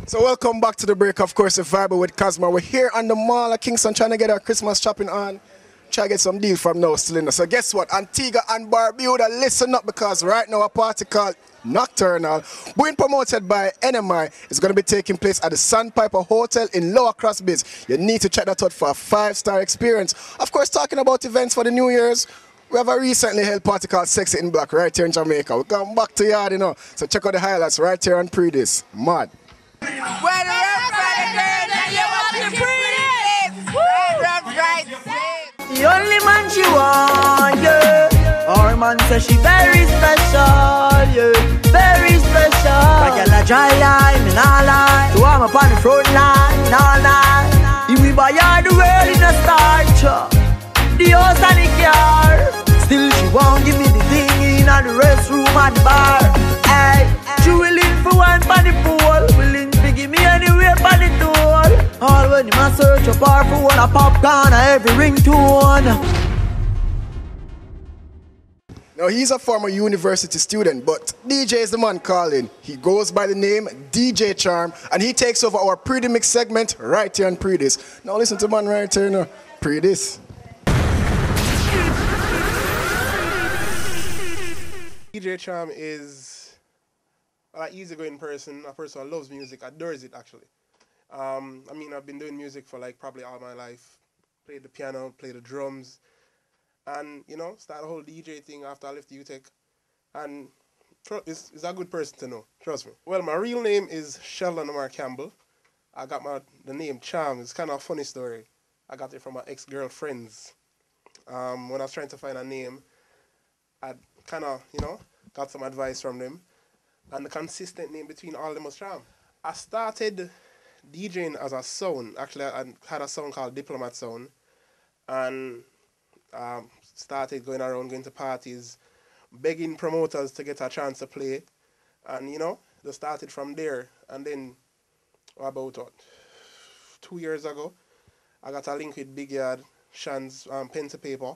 So welcome back to the break, of course, the Vibe with Casmar. We're here on the mall at Kingston trying to get our Christmas shopping on. Try to get some deal from now still in there. So guess what? Antigua and Barbuda, listen up, because right now a party called Nocturnal, being promoted by NMI, is going to be taking place at the Sandpiper Hotel in Lower Cross Biz. You need to check that out for a 5-star experience. Of course, talking about events for the New Year's, we have a recently held party called Sexy in Black right here in Jamaica. We're going back to yard, you know. So check out the highlights right here on Pree Dis. Mad. Well, rough rider girl, and you want to Pree Dis. Rough rider. The only man she want, yeah. Our man says she very special, yeah. Very special. Like a dry line, and all line. So I'm up on the front line, all night. If we buy her the world in a starch, the house and the car. Still she won't give me the thing in the restroom and the bar. Hey, she willing for one for the pool, willing to give me anywhere for the tool. All when you must search up her for one a popcorn or every ringtone. Now he's a former university student, but DJ is the man calling. He goes by the name DJ Charm, and he takes over our Pretty Mix segment right here on Pree Dis. Now listen to man right here now, Pree Dis. DJ Charm is an easygoing person, a person who loves music, adores it actually. I mean, I've been doing music for like probably all my life. Played the piano, played the drums, and you know, started the whole DJ thing after I left UTech. And it's a good person to know, trust me. Well, my real name is Sheldon Omar Campbell. I got the name Charm. It's kind of a funny story. I got it from my ex-girlfriends. When I was trying to find a name, I kind of, you know, got some advice from them. And the consistent name between all of them was Charm. I started DJing as a sound. Actually, I had a sound called Diplomat Sound. And started going around, going to parties, begging promoters to get a chance to play. And, you know, they started from there. And then, about 2 years ago, I got a link with Big Yard, Shan's Pen to Paper.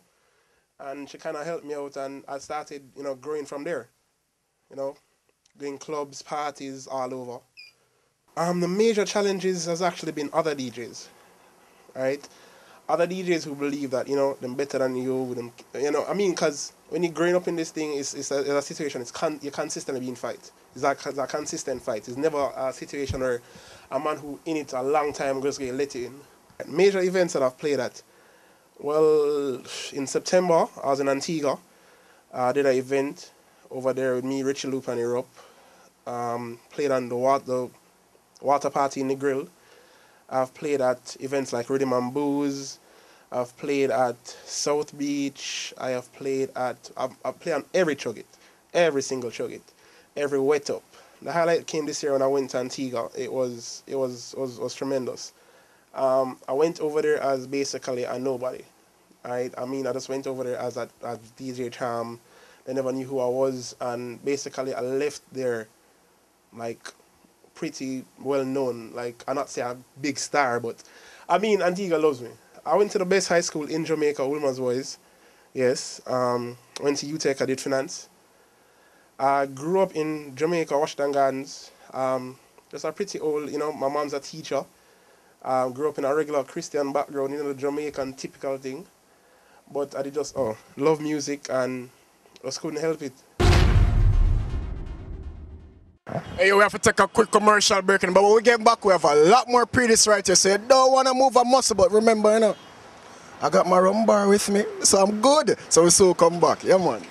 And she kind of helped me out, and I started, you know, growing from there. You know, doing clubs, parties, all over. The major challenges has actually been other DJs, right? Other DJs who believe that, you know, they're better than you, you know, I mean, because when you're growing up in this thing, it's a situation, you're consistently being fight. It's a consistent fight. It's never a situation where a man who in it a long time just get let in. Major events that I've played at. Well, in September, I was in Antigua. I did an event over there with me, Richie Loop and Europe. Played on the water party in the grill. I've played at events like Rhythm and Booze. I've played at South Beach. I've played on every chugget, every single chugget, every wet up. The highlight came this year when I went to Antigua. It was tremendous. I went over there as basically a nobody, right? I mean, I just went over there as DJ Charm. They never knew who I was, and basically I left there like pretty well known. Like, I'm not saying a big star, but I mean, Antigua loves me. I went to the best high school in Jamaica, Wilmer's Boys. Yes. Went to UTech, I did finance. I grew up in Jamaica, Washington Gardens. Just a pretty old, you know, my mom's a teacher. Grew up in a regular Christian background, you know, the Jamaican typical thing. But I did just love music and just couldn't help it. Hey, we have to take a quick commercial break, but when we get back, we have a lot more Pree Dis right here. So you don't want to move a muscle, but remember, you know, I got my rum bar with me, so I'm good. So we soon come back. Yeah, man.